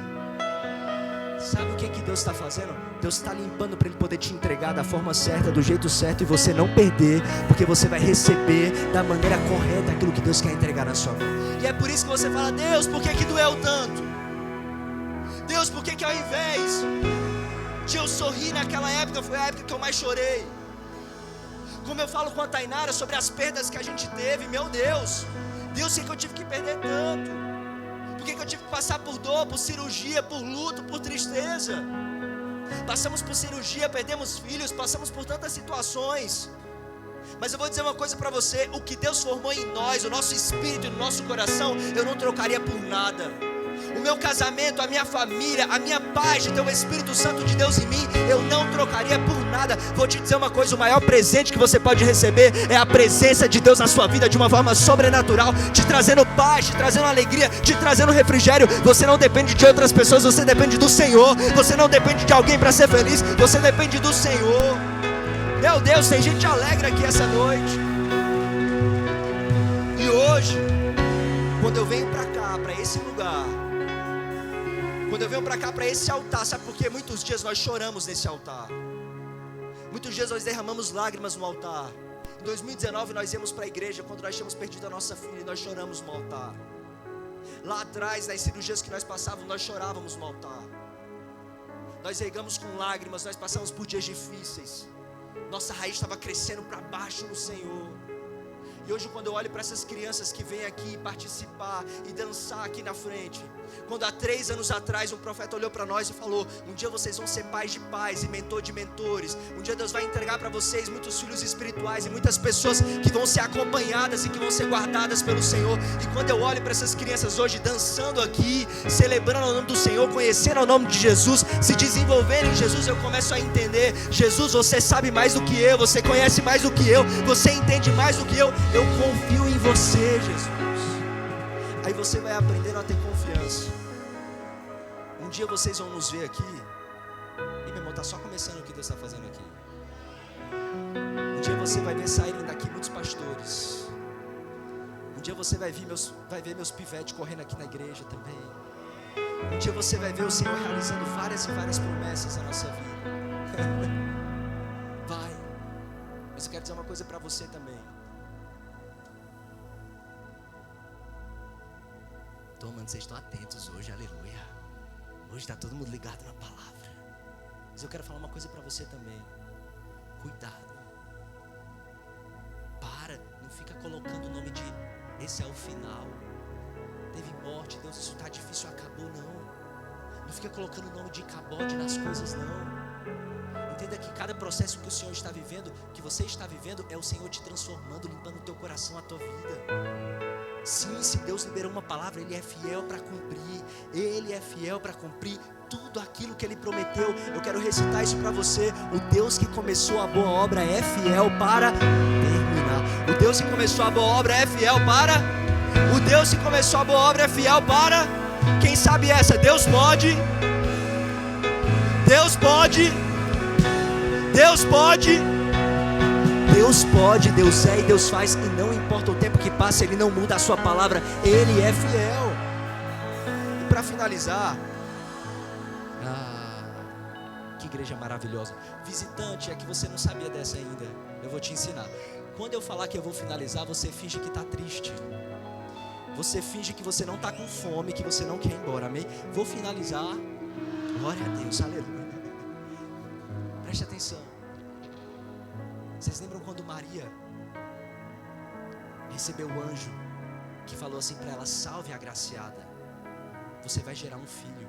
Sabe o que Deus está fazendo? Deus está limpando para Ele poder te entregar da forma certa, do jeito certo, e você não perder, porque você vai receber da maneira correta aquilo que Deus quer entregar na sua mão. E é por isso que você fala, Deus, por que doeu tanto? Deus, por que ao invés de eu sorrir naquela época, foi a época que eu mais chorei? Como eu falo com a Tainara sobre as perdas que a gente teve, meu Deus, por que eu tive que perder tanto? Por que eu tive que passar por dor, por cirurgia, por luto, por tristeza? Passamos por cirurgia, perdemos filhos, passamos por tantas situações. Mas eu vou dizer uma coisa para você, o que Deus formou em nós, o nosso espírito e o nosso coração, eu não trocaria por nada. O meu casamento, a minha família, a minha paz de ter o Espírito Santo de Deus em mim, eu não trocaria por nada. Vou te dizer uma coisa, o maior presente que você pode receber é a presença de Deus na sua vida de uma forma sobrenatural, te trazendo paz, te trazendo alegria, te trazendo refrigério. Você não depende de outras pessoas, você depende do Senhor. Você não depende de alguém para ser feliz, você depende do Senhor. Meu Deus, tem gente alegre aqui essa noite. E hoje, quando eu venho para cá, para esse lugar, quando eu venho para cá, para esse altar, sabe por quê? Muitos dias nós choramos nesse altar. Muitos dias nós derramamos lágrimas no altar. Em 2019 nós íamos para a igreja, quando nós tínhamos perdido a nossa filha, e nós choramos no altar. Lá atrás, nas cirurgias que nós passávamos, nós chorávamos no altar. Nós regamos com lágrimas, nós passamos por dias difíceis. Nossa raiz estava crescendo para baixo no Senhor. E hoje, quando eu olho para essas crianças que vêm aqui participar e dançar aqui na frente, quando há 3 anos atrás um profeta olhou para nós e falou: um dia vocês vão ser pais de pais e mentor de mentores, um dia Deus vai entregar para vocês muitos filhos espirituais e muitas pessoas que vão ser acompanhadas e que vão ser guardadas pelo Senhor. E quando eu olho para essas crianças hoje dançando aqui, celebrando o nome do Senhor, conhecendo o nome de Jesus, se desenvolverem em Jesus, eu começo a entender: Jesus, você sabe mais do que eu, você conhece mais do que eu, você entende mais do que eu confio em você, Jesus. Aí você vai aprendendo a ter confiança. Um dia vocês vão nos ver aqui, e meu irmão, está só começando o que Deus está fazendo aqui. Um dia você vai ver saírem daqui muitos pastores. Um dia você vai ver meus pivetes correndo aqui na igreja também. Um dia você vai ver o Senhor realizando várias e várias promessas na nossa vida. Vai. Mas eu quero dizer uma coisa para você também. Mano, vocês estão atentos hoje, aleluia. Hoje está todo mundo ligado na palavra. Mas eu quero falar uma coisa para você também. Cuidado. Não fica colocando o nome de esse é o final. Teve morte, Deus, isso está difícil, acabou, não. Não fica colocando o nome de cabode nas coisas, não. Entenda que cada processo que o Senhor está vivendo, que você está vivendo, é o Senhor te transformando, limpando o teu coração, a tua vida. Sim, se Deus liberou uma palavra, Ele é fiel para cumprir. Ele é fiel para cumprir tudo aquilo que Ele prometeu. Eu quero recitar isso para você. O Deus que começou a boa obra é fiel para terminar. O Deus que começou a boa obra é fiel para... O Deus que começou a boa obra é fiel para... Quem sabe essa? Deus pode. Deus pode. Deus pode. Deus pode, Deus é e Deus faz, e não importa o tempo que passa, Ele não muda a sua palavra, Ele é fiel. E para finalizar, que igreja maravilhosa. Visitante, é que você não sabia dessa ainda, eu vou te ensinar. Quando eu falar que eu vou finalizar, você finge que está triste. Você finge que você não está com fome, que você não quer ir embora, amém? Vou finalizar, glória a Deus, aleluia. Preste atenção. Vocês lembram quando Maria recebeu o anjo que falou assim para ela: salve a agraciada, você vai gerar um filho.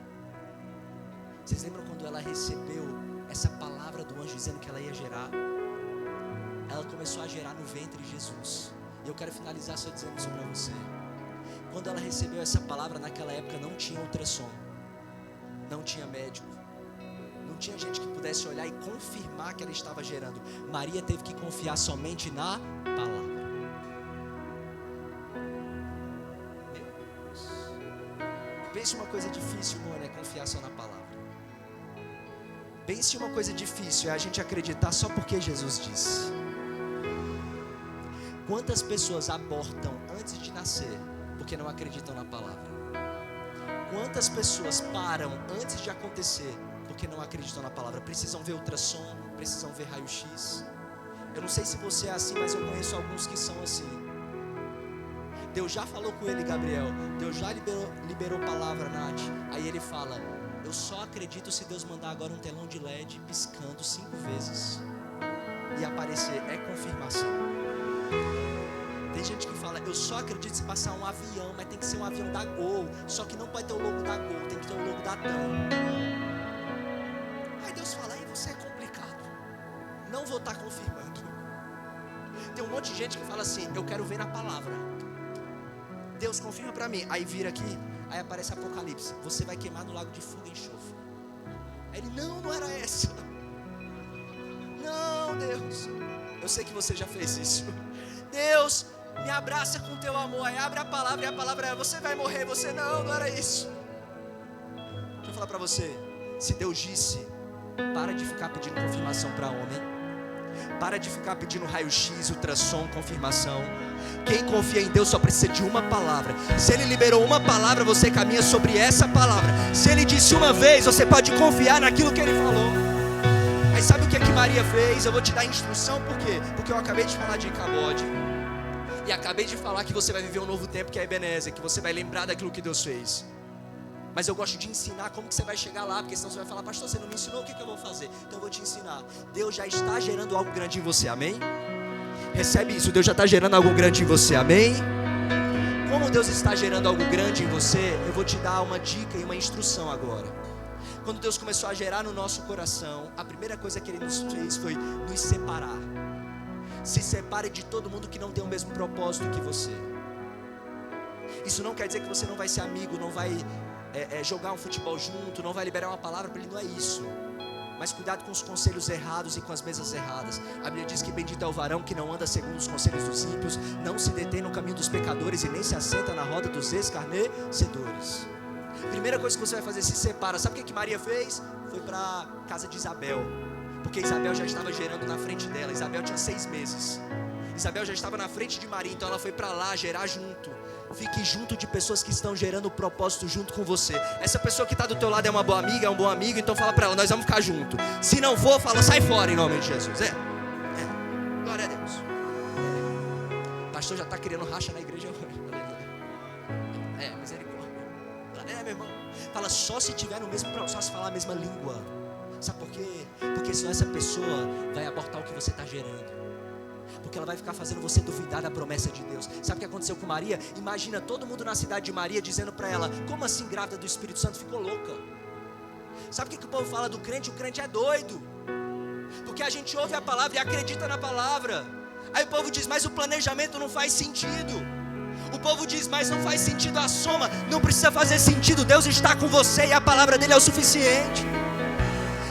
Vocês lembram quando ela recebeu essa palavra do anjo dizendo que ela ia gerar? Ela começou a gerar no ventre de Jesus. E eu quero finalizar só dizendo isso para você. Quando ela recebeu essa palavra, naquela época não tinha ultrassom, não tinha médico, não tinha gente que pudesse olhar e confirmar que ela estava gerando. Maria teve que confiar somente na palavra. Meu Deus. Pense uma coisa difícil, mano, é confiar só na palavra. Pense uma coisa difícil, é a gente acreditar só porque Jesus disse. Quantas pessoas abortam antes de nascer porque não acreditam na palavra? Quantas pessoas param antes de acontecer porque não acreditam na palavra? Precisam ver ultrassom, precisam ver raio-x. Eu não sei se você é assim, mas eu conheço alguns que são assim. Deus já falou com ele, Gabriel. Deus já liberou palavra, Nath. Aí ele fala: eu só acredito se Deus mandar agora um telão de LED piscando 5 vezes e aparecer. É confirmação. Tem gente que fala: eu só acredito se passar um avião, mas tem que ser um avião da Gol. Só que não pode ter o logo da Gol, tem que ter o logo da TAM. Aí Deus fala: aí você é complicado, não vou estar confirmando. Tem um monte de gente que fala assim: eu quero ver na palavra. Deus confirma para mim. Aí vira aqui, aí aparece Apocalipse: você vai queimar no lago de fogo e enxofre. Aí ele: não era essa. Não, Deus, eu sei que você já fez isso. Deus, me abraça com teu amor. Aí abre a palavra e a palavra é: você vai morrer. Você: não era isso. Deixa eu falar para você. Se Deus disse, para de ficar pedindo confirmação para homem. Para de ficar pedindo raio-x, ultrassom, confirmação. Quem confia em Deus só precisa de uma palavra. Se Ele liberou uma palavra, você caminha sobre essa palavra. Se Ele disse uma vez, você pode confiar naquilo que Ele falou. Aí sabe o que é que Maria fez? Eu vou te dar instrução, por quê? Porque eu acabei de falar de Icabode. E acabei de falar que você vai viver um novo tempo, que é Ebenezer, que você vai lembrar daquilo que Deus fez. Mas eu gosto de ensinar como que você vai chegar lá, porque senão você vai falar: pastor, você não me ensinou, o que eu vou fazer? Então eu vou te ensinar. Deus já está gerando algo grande em você, amém? Recebe isso, Deus já está gerando algo grande em você, amém? Como Deus está gerando algo grande em você, eu vou te dar uma dica e uma instrução agora. Quando Deus começou a gerar no nosso coração, a primeira coisa que Ele nos fez foi nos separar. Se separe de todo mundo que não tem o mesmo propósito que você. Isso não quer dizer que você não vai ser amigo, não vai jogar um futebol junto, não vai liberar uma palavra para ele, não é isso. Mas cuidado com os conselhos errados e com as mesas erradas. A Bíblia diz que bendito é o varão que não anda segundo os conselhos dos ímpios, não se detém no caminho dos pecadores e nem se assenta na roda dos escarnecedores. Primeira coisa que você vai fazer, se separa. Sabe o que Maria fez? Foi para a casa de Isabel, porque Isabel já estava gerando na frente dela. Isabel tinha 6 meses. Isabel já estava na frente de Maria, então ela foi para lá gerar junto. Fique junto de pessoas que estão gerando o propósito junto com você. Essa pessoa que está do teu lado é uma boa amiga, é um bom amigo, então fala para ela, nós vamos ficar junto. Se não for, fala, sai fora em nome de Jesus. Glória a Deus. O pastor já está criando racha na igreja hoje. Misericórdia. Meu irmão. Fala só se tiver no mesmo, só se falar a mesma língua. Sabe por quê? Porque senão essa pessoa vai abortar o que você está gerando. Porque ela vai ficar fazendo você duvidar da promessa de Deus. Sabe o que aconteceu com Maria? Imagina todo mundo na cidade de Maria dizendo para ela, como assim grávida do Espírito Santo? Ficou louca. Sabe o que o povo fala do crente? O crente é doido. Porque a gente ouve a palavra e acredita na palavra. Aí o povo diz, mas o planejamento não faz sentido. O povo diz, mas não faz sentido a soma. Não precisa fazer sentido, Deus está com você e a palavra dele é o suficiente.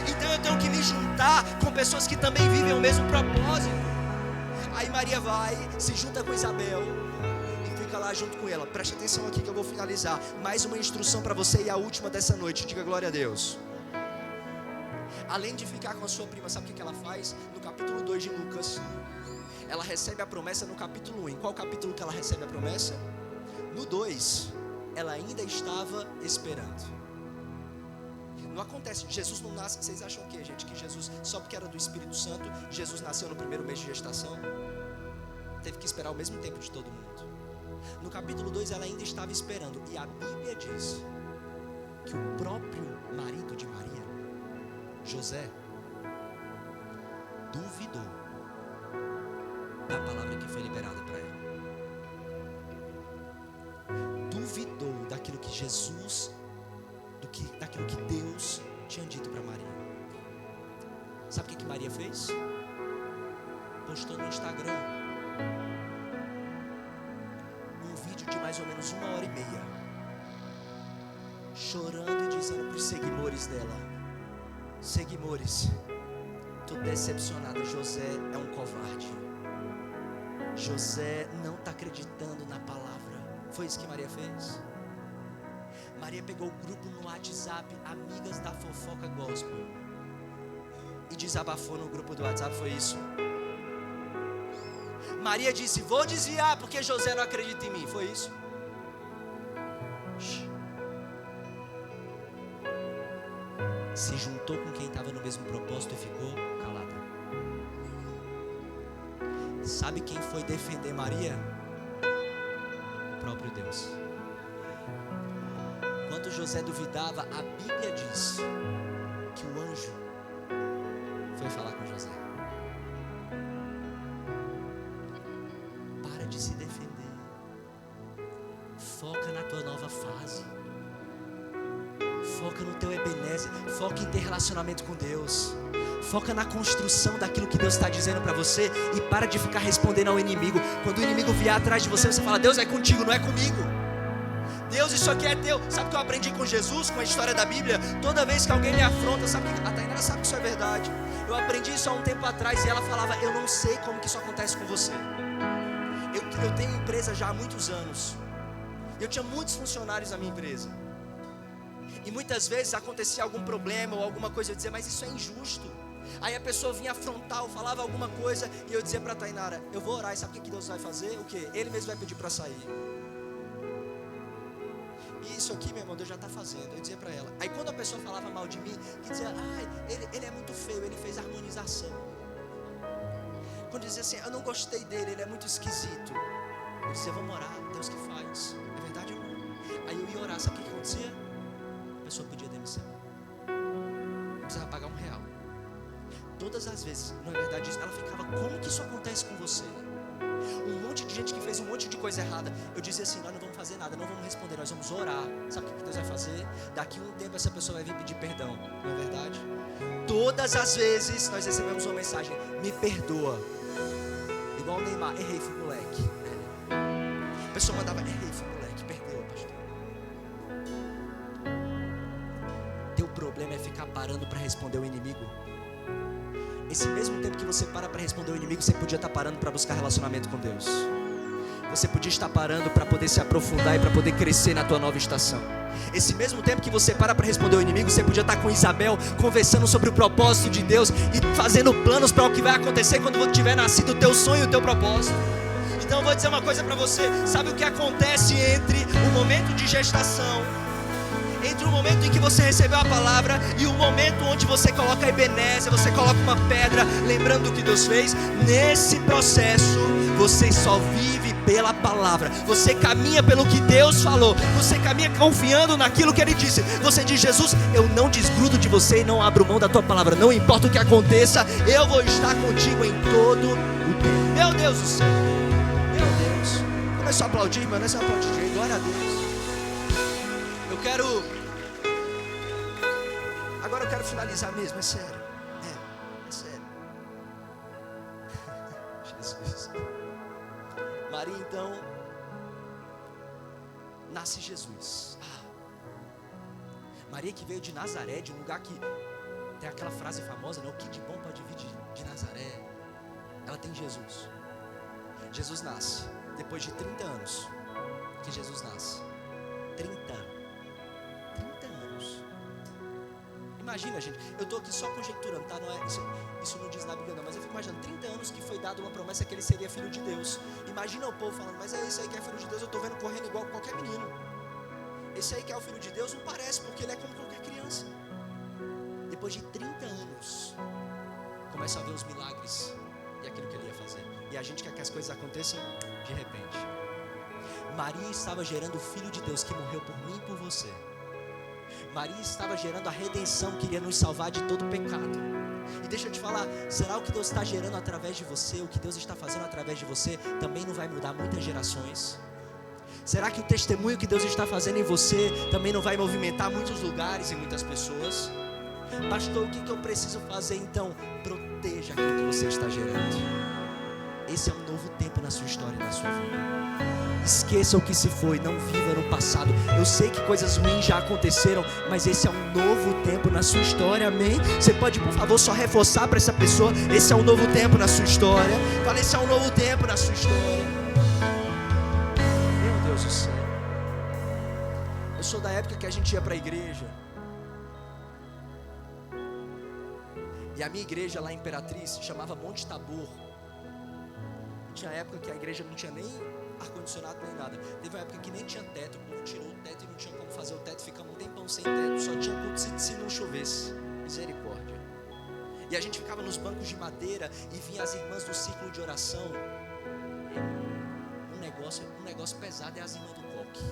Então eu tenho que me juntar com pessoas que também vivem o mesmo propósito. Aí Maria vai, se junta com Isabel e fica lá junto com ela. Preste atenção aqui que eu vou finalizar. Mais uma instrução para você e a última dessa noite. Diga glória a Deus. Além de ficar com a sua prima, sabe o que ela faz? No capítulo 2 de Lucas, ela recebe a promessa no capítulo 1. Em qual capítulo que ela recebe a promessa? No 2, ela ainda estava esperando. Não acontece, Jesus não nasce. Vocês acham o quê, gente? Que Jesus, só porque era do Espírito Santo, Jesus nasceu no primeiro mês de gestação? Teve que esperar o mesmo tempo de todo mundo. No capítulo 2 ela ainda estava esperando. E a Bíblia diz que o próprio marido de Maria, José, duvidou da palavra que foi liberada para ela. Duvidou daquilo que Jesus, daquilo que Deus tinha dito para Maria. Sabe o que Maria fez? Postou no Instagram um vídeo de mais ou menos 1h30, chorando e dizendo para os seguidores dela: seguidores, tô decepcionada, José é um covarde. José não está acreditando na palavra. Foi isso que Maria fez. Maria pegou o grupo no WhatsApp, Amigas da Fofoca Gospel, e desabafou no grupo do WhatsApp. Foi isso. Maria disse, vou desviar porque José não acredita em mim. Foi isso. Se juntou com quem estava no mesmo propósito e ficou calada. Sabe quem foi defender Maria? O próprio Deus. Enquanto José duvidava, a Bíblia diz que o anjo foi falar com José. Para de se defender. Foca na tua nova fase. Foca no teu Ebenezer. Foca em ter relacionamento com Deus. Foca na construção daquilo que Deus está dizendo para você. E para de ficar respondendo ao inimigo. Quando o inimigo vier atrás de você, você fala, Deus é contigo, não é comigo. Deus, isso aqui é teu. Sabe o que eu aprendi com Jesus, com a história da Bíblia? Toda vez que alguém lhe afronta, sabe que a Tainara sabe que isso é verdade. Eu aprendi isso há um tempo atrás e ela falava, eu não sei como que isso acontece com você. Eu tenho empresa já há muitos anos. Eu tinha muitos funcionários na minha empresa. E muitas vezes acontecia algum problema ou alguma coisa, eu dizia, mas isso é injusto. Aí a pessoa vinha afrontar ou falava alguma coisa e eu dizia para a Tainara, eu vou orar e sabe o que Deus vai fazer? O quê? Ele mesmo vai pedir para sair. Isso aqui, meu irmão, Deus já está fazendo. Eu dizia para ela. Aí quando a pessoa falava mal de mim, que dizia, ele é muito feio, ele fez harmonização. Quando dizia assim, eu não gostei dele, ele é muito esquisito. Eu dizia, vamos orar, Deus que faz. É verdade, irmão? Aí eu ia orar, sabe o que acontecia? A pessoa pedia demissão. Não precisava pagar R$1. Todas as vezes, não é verdade isso? Ela ficava, como que isso acontece com você? um monte de gente que fez um monte de coisa errada. Eu dizia assim, nós não vamos fazer nada, não vamos responder, nós vamos orar. Sabe o que Deus vai fazer? Daqui um tempo essa pessoa vai vir pedir perdão, não é verdade? Todas as vezes nós recebemos uma mensagem, me perdoa. Igual o Neymar, errei, fui moleque. A pessoa mandava, errei, fui moleque, perdoa, pastor. Teu problema é ficar parando para responder o inimigo. Esse mesmo tempo que você para responder o inimigo, você podia estar parando para buscar relacionamento com Deus. Você podia estar parando para poder se aprofundar e para poder crescer na tua nova estação. Esse mesmo tempo que você para responder o inimigo, você podia estar com Isabel conversando sobre o propósito de Deus e fazendo planos para o que vai acontecer quando tiver nascido o teu sonho e o teu propósito. Então eu vou dizer uma coisa para você. Sabe o que acontece entre o momento de gestação, entre o momento em que você recebeu a palavra e o momento onde você coloca a Ebenezer, você coloca uma pedra, lembrando do que Deus fez? Nesse processo, você só vive pela palavra. Você caminha pelo que Deus falou. Você caminha confiando naquilo que Ele disse. Você diz, Jesus, eu não desgrudo de você e não abro mão da tua palavra. Não importa o que aconteça, eu vou estar contigo em todo o tempo. Meu Deus do céu. Meu Deus. Não é só aplaudir, irmão, não é só aplaudir. Glória a Deus. Agora eu quero finalizar mesmo, é sério. É sério. Jesus. Maria, então, nasce Jesus. Maria que veio de Nazaré, de um lugar que tem aquela frase famosa, né? O que de bom pode vir de Nazaré? Ela tem Jesus. Jesus nasce depois de 30 anos que Jesus nasce. 30 anos. Imagina, gente, eu estou aqui só conjecturando, tá? Não é, isso não diz na Bíblia não, mas eu fico imaginando, 30 anos que foi dada uma promessa que ele seria filho de Deus. Imagina o povo falando, mas é esse aí que é filho de Deus, eu estou vendo correndo igual qualquer menino. Esse aí que é o filho de Deus não parece, porque ele é como qualquer criança. Depois de 30 anos, começa a ver os milagres e aquilo que ele ia fazer. E a gente quer que as coisas aconteçam de repente. Maria estava gerando o Filho de Deus que morreu por mim e por você. Maria estava gerando a redenção que iria nos salvar de todo pecado. E deixa eu te falar, será o que Deus está gerando através de você, o que Deus está fazendo através de você, também não vai mudar muitas gerações? Será que o testemunho que Deus está fazendo em você também não vai movimentar muitos lugares e muitas pessoas? Pastor, o que eu preciso fazer então? Proteja aquilo que você está gerando. Esse é um novo tempo na sua história e na sua vida. Esqueça o que se foi, não viva no passado. Eu sei que coisas ruins já aconteceram, mas esse é um novo tempo na sua história, amém? Você pode, por favor, só reforçar para essa pessoa, esse é um novo tempo na sua história. Fala, esse é um novo tempo na sua história. Meu Deus do céu. Eu sou da época que a gente ia para a igreja. E a minha igreja lá em Imperatriz se chamava Monte Tabor. Tinha época que a igreja não tinha nem ar-condicionado nem nada. Teve uma época que nem tinha teto, o povo tirou o teto e não tinha como fazer o teto, ficamos um tempão sem teto, só tinha culto se não chovesse. Misericórdia. E a gente ficava nos bancos de madeira e vinha as irmãs do círculo de oração. Um negócio pesado é as irmãs do coque.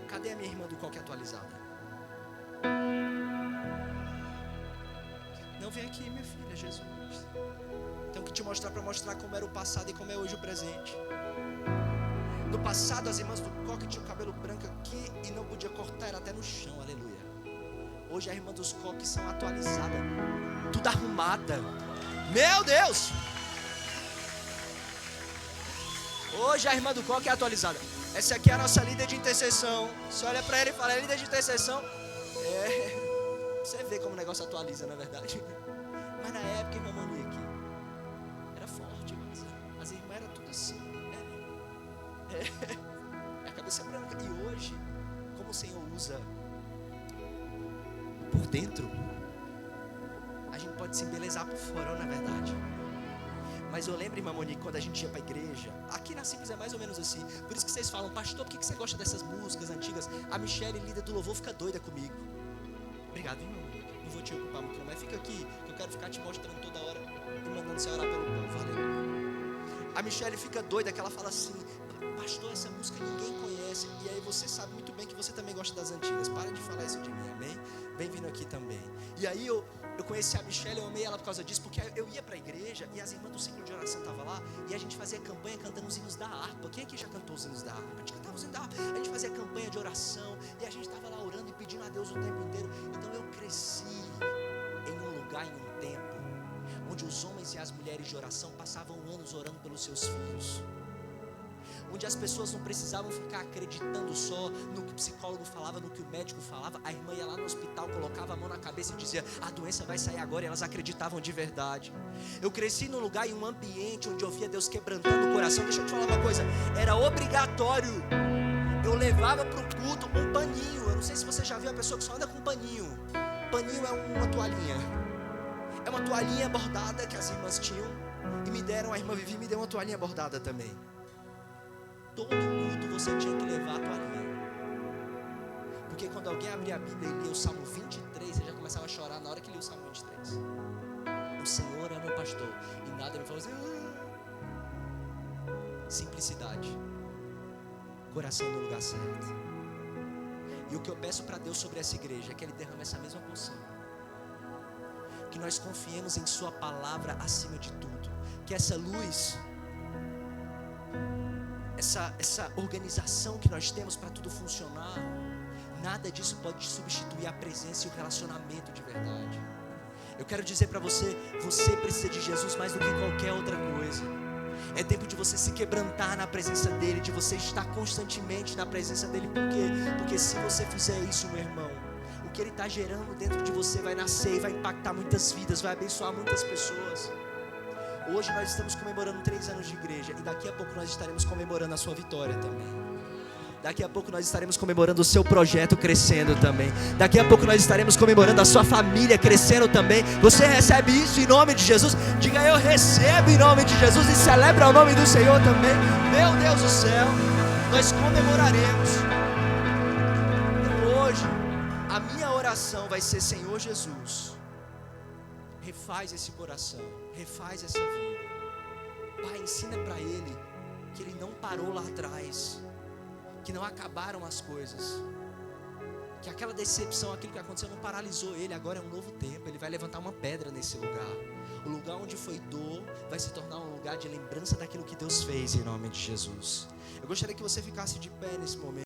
Cadê a minha irmã do coque atualizada? Não vem aqui, minha filha, Jesus. Tenho que te mostrar para mostrar como era o passado e como é hoje o presente. No passado as irmãs do coque tinham o cabelo branco aqui e não podia cortar, era até no chão, aleluia. Hoje as irmãs dos coques são atualizadas, tudo arrumada. Meu Deus! Hoje a irmã do coque é atualizada. Essa aqui é a nossa líder de intercessão. Você olha para ela e fala, é líder de intercessão. Você vê como o negócio atualiza, na verdade. Mas na época, irmã Monique, era forte, mas as irmãs eram tudo assim. A cabeça branca. E hoje, como o Senhor usa por dentro, a gente pode se embelezar por fora, na verdade. Mas eu lembro, irmã Monique, quando a gente ia para a igreja, aqui na Simples é mais ou menos assim. Por isso que vocês falam, pastor, por que você gosta dessas músicas antigas? A Michelle, líder do louvor, fica doida comigo. Obrigado, irmã Monique. Não vou te ocupar muito, mas fica aqui, que eu quero ficar te mostrando toda hora e mandando você orar pelo povo. Valeu. A Michelle fica doida, que ela fala assim, pastor, essa música ninguém conhece. E aí você sabe muito bem que você também gosta das antigas. Para de falar isso de mim, amém? Vem vindo aqui também. E aí eu conheci a Michelle, eu amei ela por causa disso, porque eu ia para a igreja e as irmãs do ciclo de oração estavam lá, e a gente fazia campanha cantando os hinos da harpa. Quem aqui já cantou os hinos da harpa? A gente cantava os hinos da harpa, a gente fazia campanha de oração, e a gente estava lá orando e pedindo a Deus o tempo inteiro. Então eu cresci em um lugar, em um tempo, onde os homens e as mulheres de oração passavam anos orando pelos seus filhos, onde as pessoas não precisavam ficar acreditando só no que o psicólogo falava, no que o médico falava. A irmã ia lá no hospital, colocava a mão na cabeça e dizia: a doença vai sair agora, e elas acreditavam de verdade. Eu cresci num lugar, em um ambiente onde eu via Deus quebrantando o coração. Deixa eu te falar uma coisa, era obrigatório, eu levava para o culto um paninho. Eu não sei se você já viu a pessoa que só anda com paninho. Paninho é uma toalhinha, é uma toalhinha bordada que as irmãs tinham, e me deram, a irmã Vivi me deu uma toalhinha bordada também. Todo culto você tinha que levar a toalhinha, porque quando alguém abria a Bíblia e lia o Salmo 23, ele já começava a chorar na hora que lia o Salmo 23. O Senhor é meu pastor e nada me faz assim. Simplicidade, coração no lugar certo. E o que eu peço para Deus sobre essa igreja é que Ele derrame essa mesma porção, que nós confiemos em Sua palavra acima de tudo, que essa luz, essa organização que nós temos para tudo funcionar, nada disso pode substituir a presença e o relacionamento de verdade. Eu quero dizer para você, você precisa de Jesus mais do que qualquer outra coisa. É tempo de você se quebrantar na presença dEle, de você estar constantemente na presença dEle. Por quê? Porque se você fizer isso, meu irmão, o que Ele está gerando dentro de você vai nascer e vai impactar muitas vidas, vai abençoar muitas pessoas. Hoje nós estamos comemorando 3 anos de igreja, e daqui a pouco nós estaremos comemorando a sua vitória também. Daqui a pouco nós estaremos comemorando o seu projeto crescendo também. Daqui a pouco nós estaremos comemorando a sua família crescendo também. Você recebe isso em nome de Jesus? Diga: eu recebo em nome de Jesus, e celebra o nome do Senhor também. Meu Deus do céu, nós comemoraremos. Então hoje, a minha oração vai ser: Senhor Jesus, refaz esse coração, refaz essa vida. Pai, ensina para ele que ele não parou lá atrás, que não acabaram as coisas, que aquela decepção, aquilo que aconteceu não paralisou ele. Agora é um novo tempo, ele vai levantar uma pedra nesse lugar. O lugar onde foi dor vai se tornar um lugar de lembrança daquilo que Deus fez, em nome de Jesus. Eu gostaria que você ficasse de pé nesse momento.